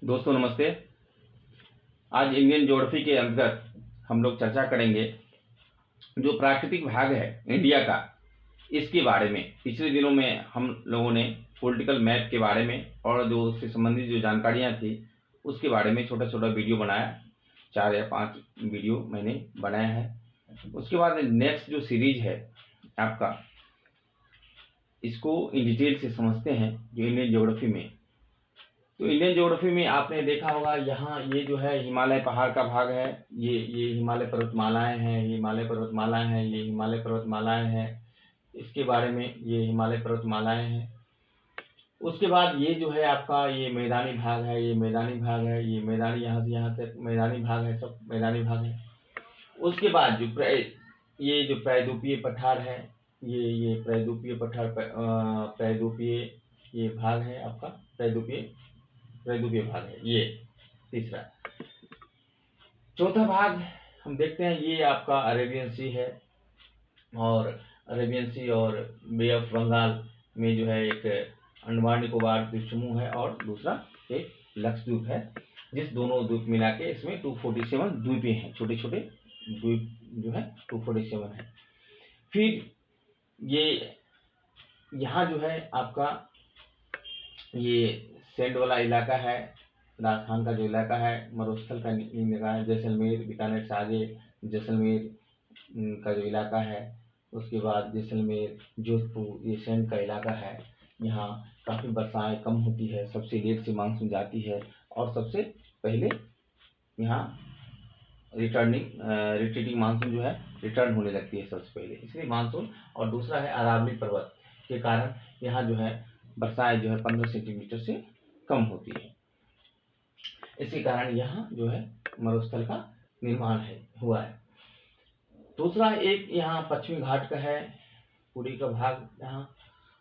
दोस्तों नमस्ते। आज इंडियन ज्योग्राफी के अंतर्गत हम लोग चर्चा करेंगे जो प्राकृतिक भाग है इंडिया का, इसके बारे में। पिछले दिनों में हम लोगों ने पॉलिटिकल मैप के बारे में और जो उससे संबंधित जो जानकारियां थी उसके बारे में छोटा छोटा वीडियो बनाया। 4 या 5 वीडियो मैंने बनाया है। उसके बाद नेक्स्ट जो सीरीज है आपका, इसको इन डिटेल से समझते हैं जो इंडियन ज्योग्राफी में। तो इंडियन ज्योग्राफी में आपने देखा होगा, यहाँ ये जो है हिमालय पहाड़ का भाग है। ये हिमालय पर्वतमालाएं हैं, ये हिमालय पर्वतमालाएं हैं। इसके बारे में ये हिमालय पर्वतमालाएं हैं। उसके बाद ये जो है आपका ये मैदानी भाग है, ये मैदानी यहाँ से यहाँ तक मैदानी भाग है, सब मैदानी भाग है। उसके बाद जो ये जो प्रायद्वीपीय पठार है, ये प्रायद्वीपीय पठार, प्रायद्वीपीय ये भाग है आपका, प्रायद्वीपीय भाग है ये तीसरा। चौथा भाग हम देखते हैं, ये आपका अरेबियन सी है, और अरेबियन सी और बे ऑफ बंगाल में जो है एक अंडमान निकोबार द्वीप समूह है और दूसरा एक लक्षद्वीप है, जिस दोनों द्वीप मिला के इसमें 247 द्वीपें हैं। छोटे छोटे द्वीप जो है 247 है। फिर ये यहाँ जो है आपका ये सेंड वाला इलाका है, राजस्थान का जो इलाका है, मरुस्थल का इलाका है, जैसलमेर बीकानेर से आगे जैसलमेर का जो इलाका है। उसके बाद जैसलमेर जोधपुर ये सेंड का इलाका है। यहाँ काफ़ी वर्षाएं कम होती है, सबसे लेट से मानसून जाती है और सबसे पहले यहाँ रिट्रीटिंग मानसून जो है रिटर्न होने लगती है सबसे पहले, इसलिए मानसून। और दूसरा है अरावली पर्वत के कारण यहाँ जो है वर्षाएं जो है 15 सेंटीमीटर से कम होती है। इसी कारण यहाँ जो है मरुस्थल का निर्माण हुआ है। दूसरा एक यहाँ पश्चिमी घाट का है, पूर्वी का भाग यहाँ,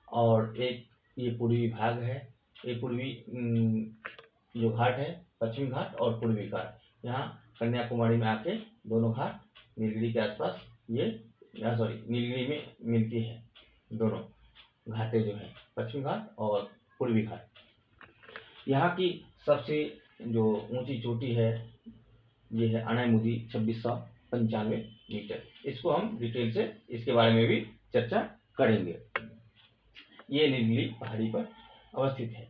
और एक ये पूर्वी भाग है। ये पूर्वी जो घाट है, पश्चिमी घाट और पूर्वी घाट, यहाँ कन्याकुमारी में आके दोनों घाट नीलगिरी के आसपास नीलगिरी में मिलती है। दोनों घाटें जो है पश्चिमी घाट और पूर्वी घाट। यहाँ की सबसे जो ऊंची चोटी है ये है अनायमुदी 2695 मीटर। इसको हम डिटेल से इसके बारे में भी चर्चा करेंगे। ये नीलगिरी पहाड़ी पर अवस्थित है।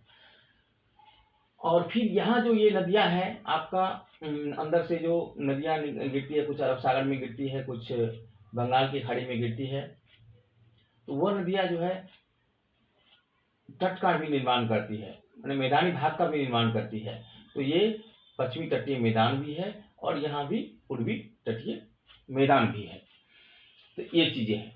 और फिर यहाँ जो ये नदियाँ हैं आपका, अंदर से जो नदियाँ गिरती है, कुछ अरब सागर में गिरती है, कुछ बंगाल की खाड़ी में गिरती है, तो वह नदियाँ जो है तट का भी निर्माण करती है, मैंने मैदानी भाग का भी निर्माण करती है। तो ये पश्चिमी तटीय मैदान भी है और यहाँ भी पूर्वी तटीय मैदान भी है। तो ये चीजें हैं।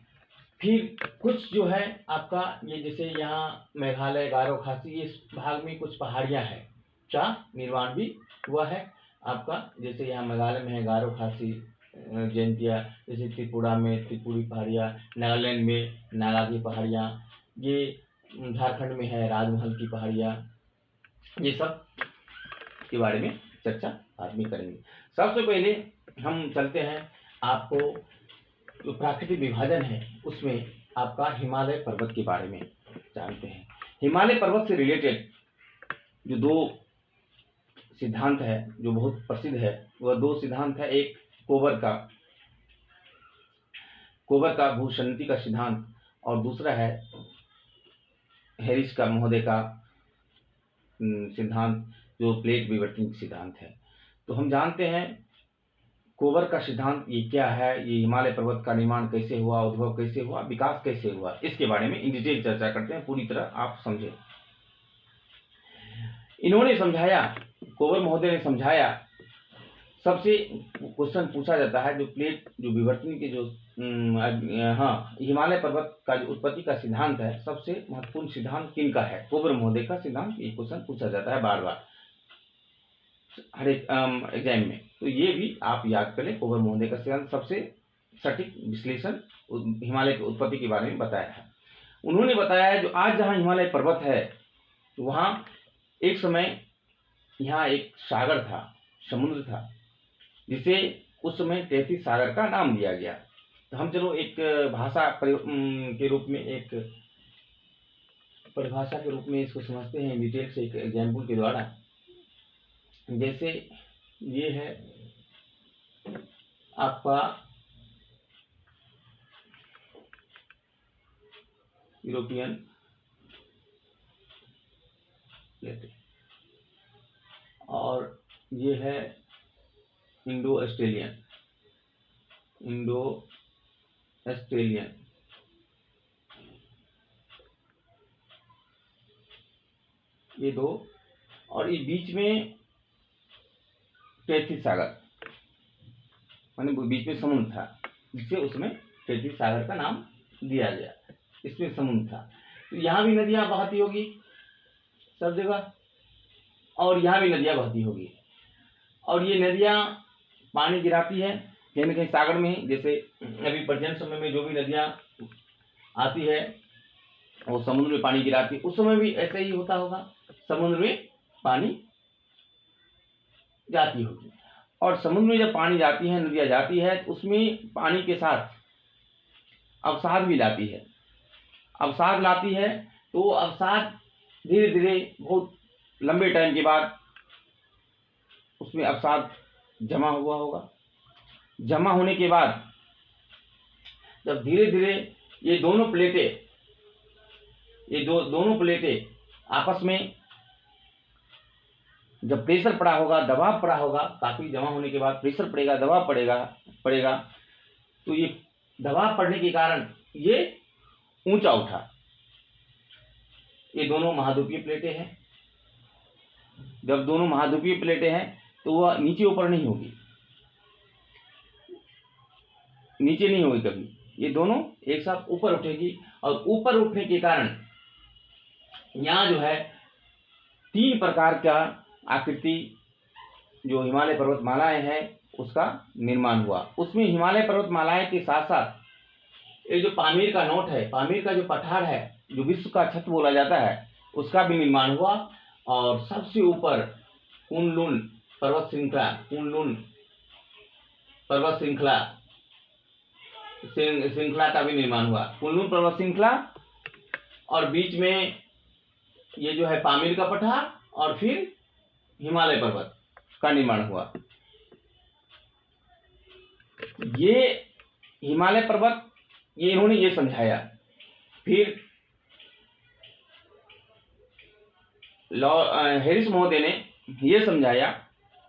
फिर कुछ जो है आपका ये, जैसे यहाँ मेघालय गारो खासी इस भाग में कुछ पहाड़ियाँ हैं, का निर्माण भी हुआ है आपका। जैसे यहाँ मेघालय में है गारो खासी जयंतिया, जैसे त्रिपुरा में त्रिपुरी पहाड़ियाँ, नागालैंड में नागा की पहाड़ियाँ, ये झारखंड में है राजमहल की पहाड़ियाँ। ये सब के बारे में चर्चा बाद में करेंगे। सबसे पहले हम चलते हैं, आपको जो प्राकृतिक विभाजन है उसमें आपका हिमालय पर्वत के बारे में जानते हैं। हिमालय पर्वत से रिलेटेड जो 2 सिद्धांत है जो बहुत प्रसिद्ध है, वह 2 सिद्धांत है। एक कोबर का भूसंतति का सिद्धांत, और दूसरा है हैरिस का महोदय का सिद्धांत जो प्लेट विवर्तन सिद्धांत है। तो हम जानते हैं कोबर का सिद्धांत ये क्या है, ये हिमालय पर्वत का निर्माण कैसे हुआ, उद्भव कैसे हुआ, विकास कैसे हुआ, इसके बारे में इन डिटेल चर्चा करते हैं, पूरी तरह आप समझें। इन्होंने समझाया, कोबर महोदय ने समझाया, सबसे क्वेश्चन पूछा जाता है जो प्लेट जो विवर्तन के जो हिमालय पर्वत का जो उत्पत्ति का सिद्धांत है, सबसे महत्वपूर्ण सिद्धांत किनका है, कोबर महोदय का सिद्धांत। ये क्वेश्चन पूछा जाता है बार बार हर एक एग्जाम में, तो ये भी आप याद करें। कोबर महोदय का सिद्धांत सबसे सटीक विश्लेषण हिमालय की उत्पत्ति के बारे में बताया है। उन्होंने बताया है जो आज जहाँ हिमालय पर्वत है, वहाँ एक समय यहाँ एक सागर था, समुद्र था, जिसे उस समय तैतीस सागर का नाम दिया गया। तो हम चलो एक भाषा के रूप में, एक परिभाषा के रूप में इसको समझते हैं डिटेल से, एक एग्जाम्पल के द्वारा। जैसे ये है आपका यूरोपियन प्लेट और ये है इंडो ऑस्ट्रेलियन ये दो, और ये बीच में तैतीस सागर, माने बीच में समुद्र था, जिससे उसमें तैतीस सागर का नाम दिया गया। इसमें समुद्र था, तो यहाँ भी नदियाँ बहती होगी सब जगह, और यहाँ भी नदियाँ बहती होगी, और ये नदियाँ पानी गिराती है कहीं न कहीं सागर में। जैसे अभी प्रेजेंट समय में जो भी नदियाँ आती है वो समुद्र में पानी गिराती है, उस समय भी ऐसे ही होता होगा, समुद्र में पानी जाती होगी। और समुद्र में जब पानी जाती है, नदियाँ जाती है, तो उसमें पानी के साथ अवसाद भी लाती है। अवसाद लाती है तो अवसाद धीरे धीरे बहुत लंबे टाइम के बाद उसमें अवसाद जमा हुआ होगा। जमा होने के बाद जब धीरे धीरे ये दोनों प्लेटें आपस में जब प्रेशर पड़ा होगा, दबाव पड़ा होगा, काफी जमा होने के बाद प्रेशर पड़ेगा, दबाव पड़ेगा, तो ये दबाव पड़ने के कारण ये ऊंचा उठा। ये दोनों महाद्वीपीय प्लेटें हैं। जब दोनों महाद्वीपीय प्लेटें हैं तो वह नीचे ऊपर नहीं होगी, नीचे नहीं होगी कभी, ये दोनों एक साथ ऊपर उठेगी। और ऊपर उठने के कारण यहाँ जो है 3 प्रकार का आकृति जो हिमालय पर्वतमालाएं हैं उसका निर्माण हुआ। उसमें हिमालय पर्वतमालाएं के साथ साथ ये जो पामीर का नोट है, पामीर का जो पठार है, जो विश्व का छत बोला जाता है, उसका भी निर्माण हुआ। और सबसे ऊपर कुनलुन पर्वत श्रृंखला का भी निर्माण हुआ। कुनलुन पर्वत श्रृंखला, और बीच में ये जो है पामीर का पठार, और फिर हिमालय पर्वत का निर्माण हुआ। ये हिमालय पर्वत ये इन्होंने ये समझाया। फिर हैरिस महोदय ने ये समझाया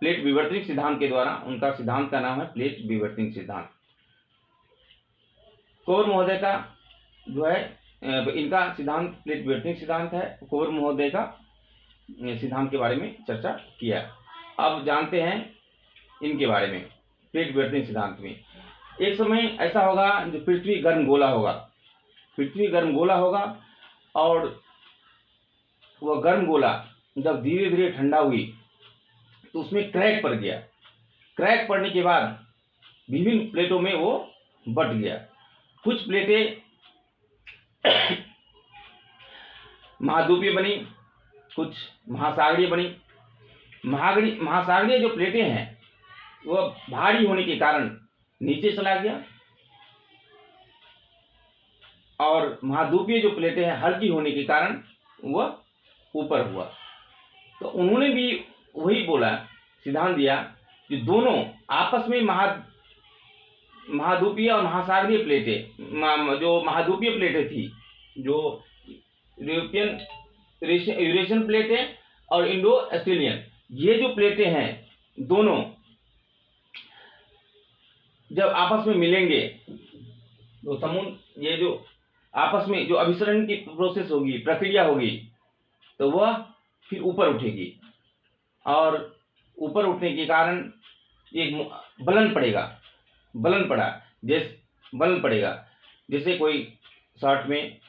प्लेट विवर्तनिक सिद्धांत के द्वारा। उनका सिद्धांत का नाम है प्लेट विवर्तनिक सिद्धांत। कोवर महोदय का जो है इनका सिद्धांत प्लेट विवर्तनिक सिद्धांत है। कोवर महोदय का सिद्धांत के बारे में चर्चा किया। अब जानते हैं इनके बारे में। प्लेट विवर्तनिक सिद्धांत में एक समय ऐसा होगा जो पृथ्वी गर्म गोला होगा, और वह गर्म गोला जब धीरे धीरे ठंडा हुई तो उसमें क्रैक पड़ गया। क्रैक पड़ने के बाद विभिन्न प्लेटों में वो बट गया। कुछ प्लेटें महाद्वीपीय बनी, कुछ महासागरीय बनी। महासागरीय जो प्लेटें हैं वह भारी होने के कारण नीचे चला गया, और महाद्वीपीय जो प्लेटें हैं हल्की होने के कारण वह ऊपर हुआ। तो उन्होंने भी वही बोला, सिद्धांत दिया कि दोनों आपस में महाद्वीपीय और महासागरीय प्लेटें, जो महाद्वीपीय प्लेटें थी, जो यूरेशियन प्लेटें और इंडो ऑस्ट्रेलियन, ये जो प्लेटें हैं दोनों जब आपस में मिलेंगे तो समुद्र ये जो आपस में जो अभिसरण की प्रोसेस होगी, प्रक्रिया होगी, तो वह फिर ऊपर उठेगी, और ऊपर उठने के कारण एक बलन पड़ेगा। जैसे कोई शर्ट में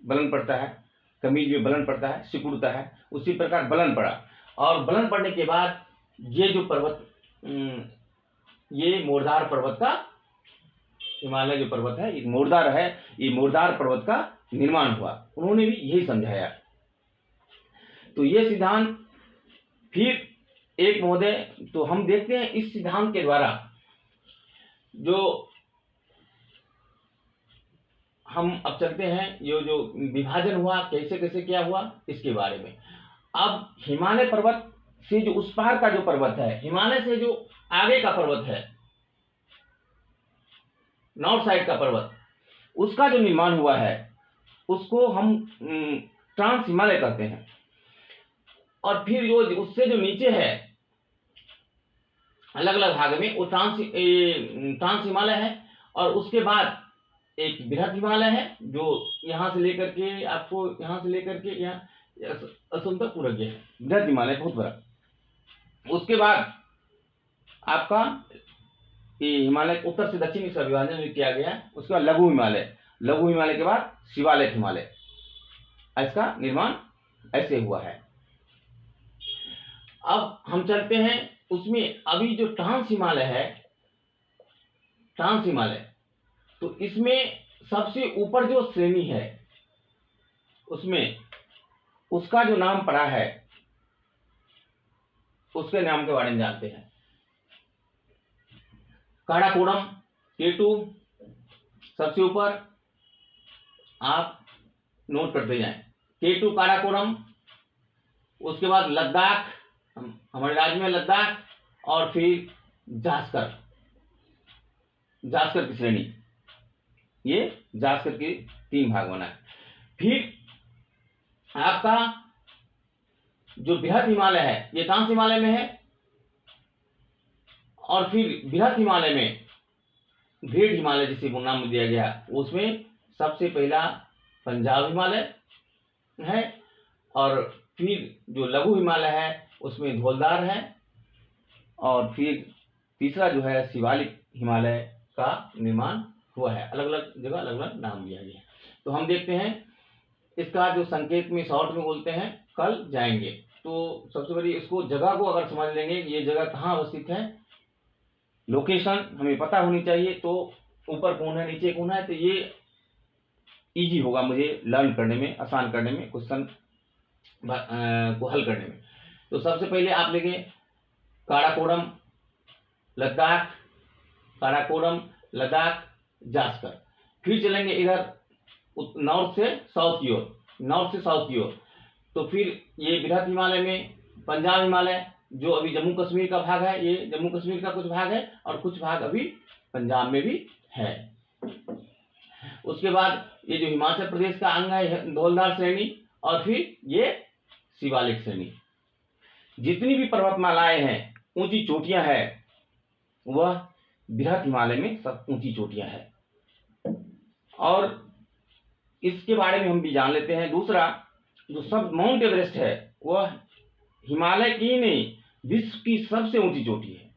बलन पड़ता है, कमीज में बलन पड़ता है, सिकुड़ता है, उसी प्रकार बलन पड़ा। और बलन पड़ने के बाद ये जो पर्वत, ये मोरदार पर्वत का, हिमालय जो पर्वत है ये मोरदार है, ये मोरदार पर्वत का निर्माण हुआ। उन्होंने भी यही समझाया। तो ये सिद्धांत फिर एक महोदय, तो हम देखते हैं इस सिद्धांत के द्वारा जो हम अब चलते हैं, ये जो विभाजन हुआ कैसे कैसे क्या हुआ इसके बारे में। अब हिमालय पर्वत से जो उस पार का जो पर्वत है, हिमालय से जो आगे का पर्वत है, नॉर्थ साइड का पर्वत, उसका जो निर्माण हुआ है उसको हम ट्रांस हिमालय कहते हैं। और फिर जो उससे जो नीचे है अलग अलग भाग में, वो ट्रांस हिमालय है। और उसके बाद एक बृहद हिमालय है जो यहाँ से लेकर के आपको यहाँ से लेकर के यहाँ असम तक पूरा गया है, बृहद हिमालय बहुत बड़ा। उसके बाद आपका ये हिमालय उत्तर से दक्षिण इसका विभाजन किया गया है। उसके बाद लघु हिमालय, लघु हिमालय के बाद शिवालिक हिमालय, इसका निर्माण ऐसे हुआ है। अब हम चलते हैं उसमें, अभी जो ट्रांस हिमालय है, ट्रांस हिमालय, तो इसमें सबसे ऊपर जो श्रेणी है उसमें उसका जो नाम पड़ा है, उसके नाम के बारे में जानते हैं। काराकोरम K2 सबसे ऊपर, आप नोट करते जाएं, K2 काराकोरम। उसके बाद लद्दाख, हमारे राज्य में लद्दाख, और फिर जास्कर, जास्कर की श्रेणी, ये जास्कर के 3 भाग बना है। फिर आपका जो बृहद हिमालय है ये ट्रांस हिमालय में है। और फिर बृहद हिमालय में ग्रेट हिमालय जिसे नाम दिया गया, उसमें सबसे पहला पंजाब हिमालय है। और फिर जो लघु हिमालय है उसमें धौलधार है। और फिर तीसरा जो है शिवालिक हिमालय का निर्माण हुआ है। अलग अलग जगह अलग अलग नाम दिया गया है। तो हम देखते हैं इसका जो संकेत में शॉर्ट में बोलते हैं, कल जाएंगे। तो सबसे बड़ी इसको जगह को अगर समझ लेंगे ये जगह कहाँ अवस्थित है, लोकेशन हमें पता होनी चाहिए। तो ऊपर कौन है नीचे कौन है, तो ये इजी होगा मुझे लर्न करने में, आसान करने में, क्वेश्चन को हल करने में। तो सबसे पहले आप लेंगे काराकोरम लद्दाख, काराकोरम लद्दाख जास्कर। फिर चलेंगे इधर नॉर्थ से साउथ की ओर, नॉर्थ से साउथ की ओर। तो फिर ये बृहद हिमालय में पंजाब हिमालय जो अभी जम्मू कश्मीर का भाग है, ये जम्मू कश्मीर का कुछ भाग है और कुछ भाग अभी पंजाब में भी है। उसके बाद ये जो हिमाचल प्रदेश का अंग है धौलधार श्रेणी, और फिर ये शिवालिक श्रेणी। जितनी भी पर्वतमालाएं हैं, ऊंची चोटियां हैं, वह बृहद हिमालय में सब ऊंची चोटियां हैं। और इसके बारे में हम भी जान लेते हैं। दूसरा जो सब माउंट एवरेस्ट है वह हिमालय की नहीं, विश्व की सबसे ऊंची चोटी है।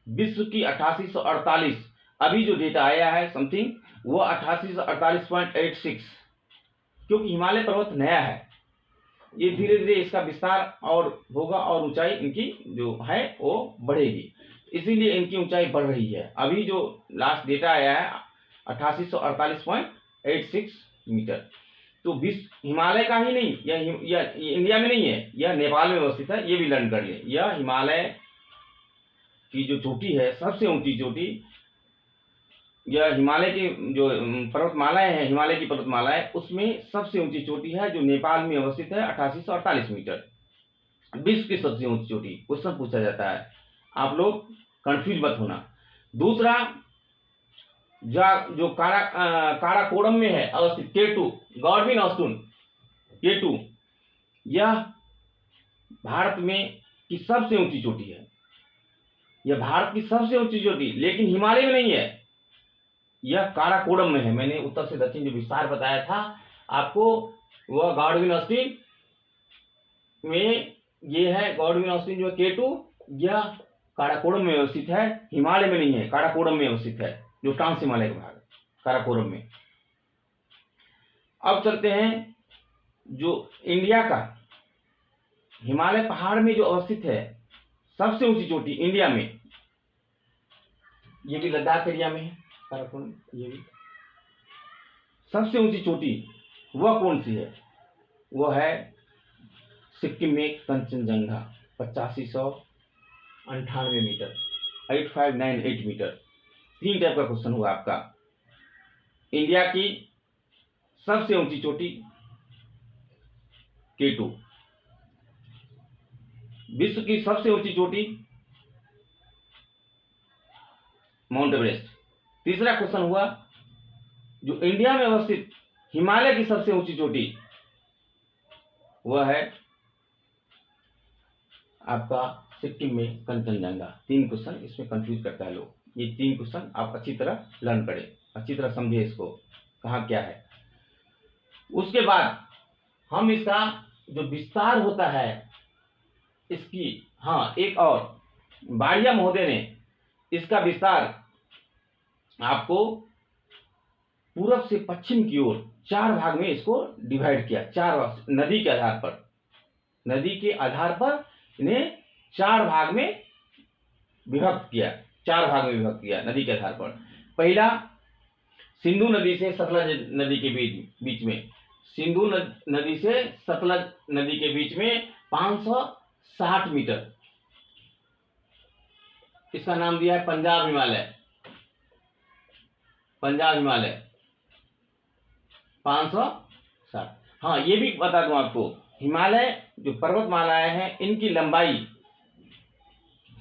विश्व की 8848, अभी जो डेटा आया है समथिंग वो 8848.86, क्योंकि हिमालय पर्वत नया है, ये धीरे धीरे इसका विस्तार और होगा और ऊंचाई इनकी जो है वो बढ़ेगी, इसीलिए इनकी ऊंचाई बढ़ रही है। अभी जो लास्ट डेटा आया है 8848.86 मीटर। तो विश्व हिमालय का ही नहीं, यह इंडिया में नहीं है, यह नेपाल में अवस्थित है, ये भी लर्न कर ले। यह हिमालय की जो चोटी है सबसे ऊंची चोटी, यह हिमालय की जो पर्वतमालाएं हैं, हिमालय की पर्वतमालाएं, उसमें सबसे ऊंची चोटी है जो नेपाल में अवस्थित है 8848 मीटर, विश्व की सबसे ऊंची चोटी। क्वेश्चन पूछा जाता है, आप लोग कंफ्यूज मत होना। दूसरा जो काराकोरम में है अवस्थित K2 गॉडविन ऑस्टन K2, यह भारत में की सबसे ऊंची चोटी है। यह भारत की सबसे ऊंची चोटी, लेकिन हिमालय में नहीं है, यह काराकोरम में है। मैंने उत्तर से दक्षिण जो विस्तार बताया था आपको, वह गॉडविन ऑस्टन में ये है। गॉडविन ऑस्टन जो K2, यह काराकोरम में अवस्थित है, हिमालय में नहीं है, काराकोरम में अवस्थित है, जो ट्रांस हिमालय का भाग है काराकोरम में। अब चलते हैं जो इंडिया का हिमालय पहाड़ में जो अवस्थित है सबसे ऊंची चोटी इंडिया में, ये भी लद्दाख एरिया में है काराकोरम। ये भी सबसे ऊंची चोटी वह कौन सी है, वह है सिक्किम में कंचनजंगा, 8598 मीटर, 8598 मीटर। 3 टाइप का क्वेश्चन हुआ आपका। इंडिया की सबसे ऊंची चोटी K2, विश्व की सबसे ऊंची चोटी माउंट एवरेस्ट। तीसरा क्वेश्चन हुआ जो इंडिया में अवस्थित हिमालय की सबसे ऊंची चोटी वह है आपका सिक्किम में कंचनजंगा। 3 क्वेश्चन इसमें कंफ्यूज करता है लोग, ये 3 क्वेश्चन आप अच्छी तरह लर्न करें, अच्छी तरह समझे इसको कहाँ क्या है। उसके बाद हम इसका जो विस्तार होता है इसकी, हाँ एक और बाड़िया महोदय ने इसका विस्तार आपको पूरब से पश्चिम की ओर 4 भाग में इसको डिवाइड किया, 4 नदी के आधार पर, नदी के आधार पर इन्हें 4 भाग में विभक्त किया, 4 भाग में विभक्त किया नदी के आधार पर। पहला सिंधु नदी से सतलज नदी के बीच में, सिंधु नदी से सतलज नदी के बीच में 560 मीटर, इसका नाम दिया है पंजाब हिमालय। पंजाब हिमालय 560। हाँ ये भी बता दूं आपको, हिमालय जो पर्वतमालाएं हैं इनकी लंबाई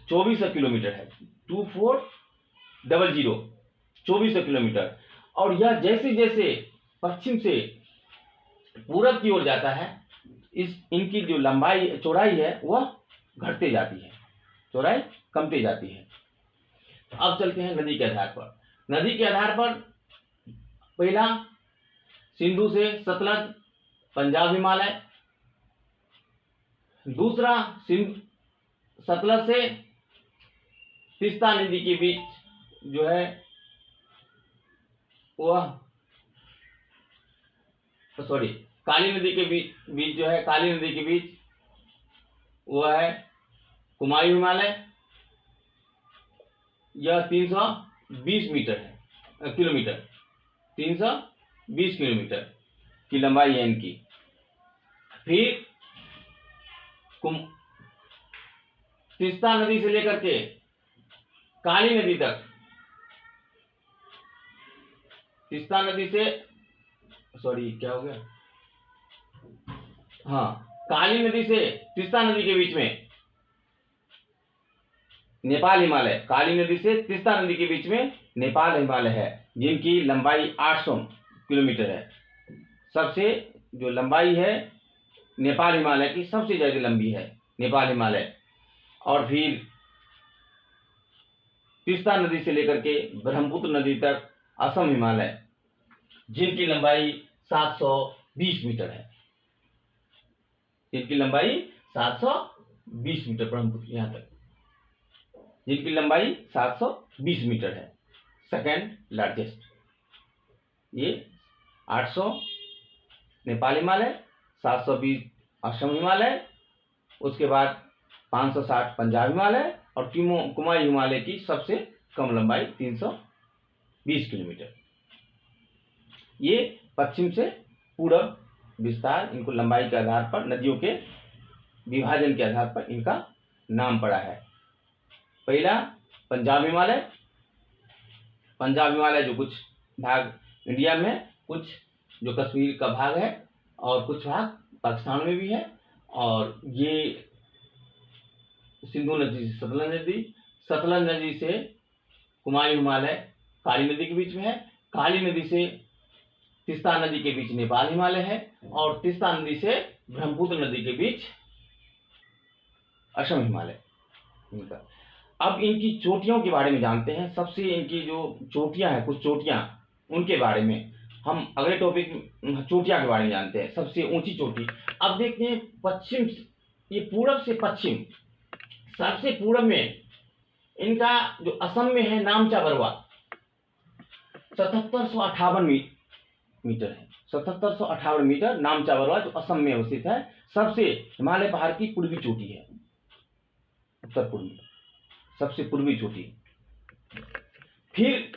2400 किलोमीटर है, 2400 2400 किलोमीटर। और यह जैसे जैसे पश्चिम से पूरब की ओर जाता है इनकी जो लंबाई चौड़ाई है वह घटते जाती है, चौड़ाई कमते जाती है। अब चलते हैं नदी के आधार पर। नदी के आधार पर पहला सिंधु से सतलज पंजाब हिमालय, दूसरा सतलज से तीस्ता नदी के बीच जो है वह काली नदी के बीच जो है, काली नदी के बीच वह है कुमायूं हिमालय, यह 320 मीटर है, किलोमीटर 320 किलोमीटर की लंबाई है इनकी। फिर तीस्ता नदी से लेकर के काली नदी तक, तीस्ता नदी से क्या हो गया, हाँ काली नदी से तीस्ता नदी के बीच में नेपाल हिमालय, काली नदी से तीस्ता नदी के बीच में नेपाल हिमालय है जिनकी लंबाई 800 किलोमीटर है। सबसे जो लंबाई है नेपाल हिमालय की सबसे ज्यादा लंबी है नेपाल हिमालय। और फिर तीस्ता नदी से लेकर के ब्रह्मपुत्र नदी तक असम हिमालय जिनकी लंबाई 720 मीटर है, जिनकी लंबाई 720 मीटर, ब्रह्मपुत्र यहां तक जिनकी लंबाई 720 मीटर है, सेकेंड लार्जेस्ट। ये 800 नेपाल हिमालय, 720 असम हिमालय, उसके बाद 560 पंजाब हिमालय और कुमायूं हिमालय की सबसे कम लंबाई 320 किलोमीटर। ये पश्चिम से पूरब विस्तार, इनको लंबाई के आधार पर, नदियों के विभाजन के आधार पर इनका नाम पड़ा है। पहला पंजाब हिमालय, पंजाब हिमालय जो कुछ भाग इंडिया में, कुछ जो कश्मीर का भाग है और कुछ भाग पाकिस्तान में भी है। और ये सिंधु नदी से सतलज नदी से कुमायूं हिमालय काली नदी के बीच में है, काली नदी से तीस्ता नदी के बीच नेपाल हिमालय है और तीस्ता नदी से ब्रह्मपुत्र नदी के बीच असम हिमालय इनका। अब इनकी चोटियों के बारे में जानते हैं। सबसे इनकी जो चोटियां हैं, कुछ चोटियां, उनके बारे में हम अगले टॉपिक चोटियां के बारे में जानते हैं। सबसे ऊंची चोटी, अब देखते हैं पश्चिम, ये पूरब से पश्चिम, सबसे पूरब में इनका जो असम में है नामचा बरवा 7758 मीटर है, 7758 मीटर नामचा बरवा जो असम में अवस्थित है, सबसे हिमालय पहाड़ की पूर्वी चोटी है, उत्तर पूर्वी सबसे पूर्वी चोटी। फिर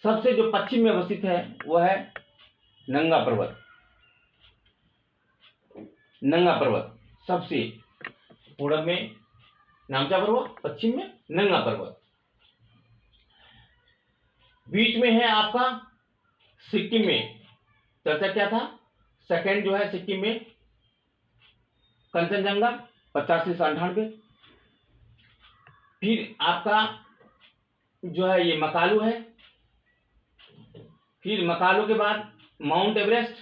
सबसे जो पश्चिम में अवस्थित है वह है नंगा पर्वत, नंगा पर्वत सबसे पूरब में नामचा पर्वत, पश्चिम में नंगा पर्वत, बीच में है आपका सिक्किम में, चर्चा क्या था, सेकंड जो है सिक्किम में कंचनजंगा 85 से 98। फिर आपका जो है ये मकालू है। फिर मकालू के बाद माउंट एवरेस्ट,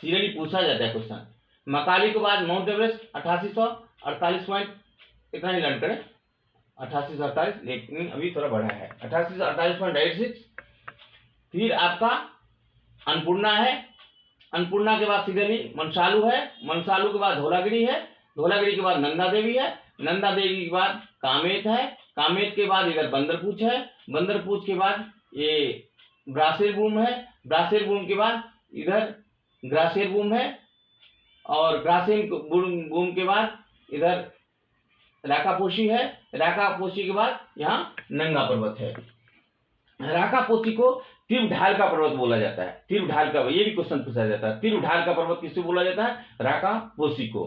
सीरियली पूछा जाता है क्वेश्चन। मकाली के बाद माउंट एवरेस्ट 8848 पॉइंट, इतना ही लर्न करें, 88 से 48, लेकिन अभी थोड़ा बढ़ा है, 88 से 48.86। फिर आपका अन्नपूर्णा है, अन्नपूर्णा के बाद सीरियली मनसालू है, मनसालू के बाद धौलागिरी है, धौलागिरी के बाद नंदा देवी है, नंदा देवी के बाद कामेत है, कामेत के बाद इधर बंदरपूछ है, बंदरपूछ के बाद ये ब्रासेर बूम है, ब्रासेर बूम के बाद इधर ग्रासेर बूम है, और ग्रासेर बूम के बाद इधर राकापोशी है, राकापोशी के बाद यहाँ नंगा पर्वत है। राकापोशी को तीव्र ढाल का पर्वत बोला जाता है, तीव्र ढाल का, ये भी क्वेश्चन पूछा जाता है, तीव्र ढाल का पर्वत किससे बोला जाता है? राकापोशी को,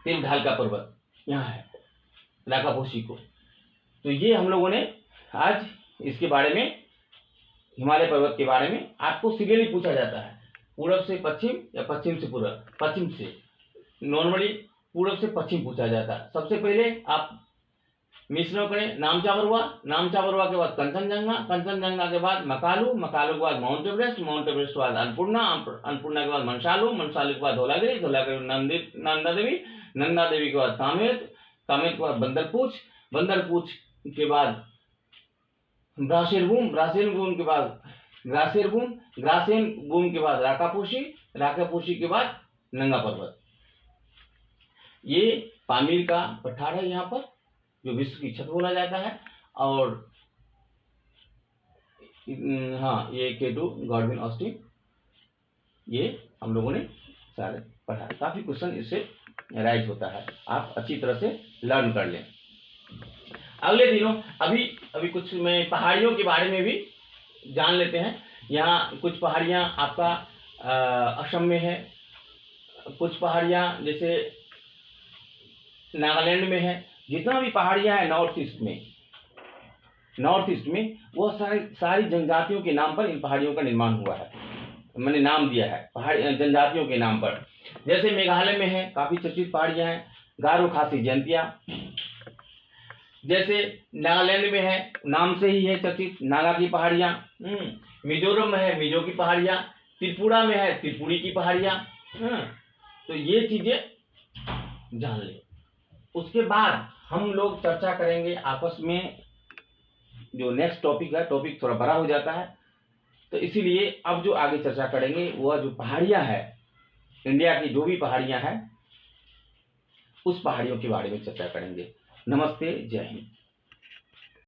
तीव्र ढाल का पर्वत यहाँ है राकापोशी को। तो ये हम लोगों ने आज इसके बारे में, हिमालय पर्वत के बारे में आपको सीरियली पूछा जाता है, पूरब से पश्चिम या पश्चिम से पूरब, पश्चिम से, नॉर्मली पूरब से पश्चिम पूछा जाता है। सबसे पहले आप मिश्रण करें, नामचा बरुआ, नामचा बरुआ के बाद कंचनजंगा, कंचनजंगा के बाद मकालू, मकालू के बाद माउंट एवरेस्ट, माउंट एवरेस्ट के बाद अन्नपूर्णा, अन्नपूर्णा के बाद मनसालू, मनसालू के बाद धौलागिरी, धौलागिरी नंदा देवी, नंदा देवी के बाद कामेत, कामेत के बाद बंदरपूछ, बंदरपूछ के बाद ब्रासेर बूम, ब्रासेर बूम के बाद ग्रासेर बूम, ग्रासेर बूम के बाद राकापोशी, राकापोशी के बाद नंगा पर्वत। ये पामीर का पठार है यहाँ पर, जो विश्व की छत बोला जाता है। और हाँ, ये K2 गॉडविन ऑस्टिन, ये हम लोगों ने सारे पढ़ा। काफी क्वेश्चन इससे राइज होता है, आप अच्छी तरह से लर्न कर लें। अगले दिनों अभी कुछ मैं पहाड़ियों के बारे में भी जान लेते हैं। यहाँ कुछ पहाड़ियाँ आपका असम में है, कुछ पहाड़ियाँ जैसे नागालैंड में है। जितना भी पहाड़ियाँ हैं नॉर्थ ईस्ट में वो सारी जनजातियों के नाम पर इन पहाड़ियों का निर्माण हुआ है, मैंने नाम दिया है पहाड़ी जनजातियों के नाम पर। जैसे मेघालय में है, काफी चर्चित पहाड़ियाँ हैं, गारो खासी जयंतिया। जैसे नागालैंड में है, नाम से ही है चर्चित, नागा की पहाड़ियाँ। मिजोरम में है, मिजो की पहाड़ियाँ। त्रिपुरा में है, त्रिपुरी की पहाड़ियाँ। तो ये चीजें जान ले। उसके बाद हम लोग चर्चा करेंगे आपस में, जो नेक्स्ट टॉपिक है, टॉपिक थोड़ा बड़ा हो जाता है, तो इसीलिए अब जो आगे चर्चा करेंगे वह जो पहाड़ियाँ है, इंडिया की जो भी पहाड़ियाँ हैं, उस पहाड़ियों के बारे में चर्चा करेंगे। नमस्ते, जय हिंद।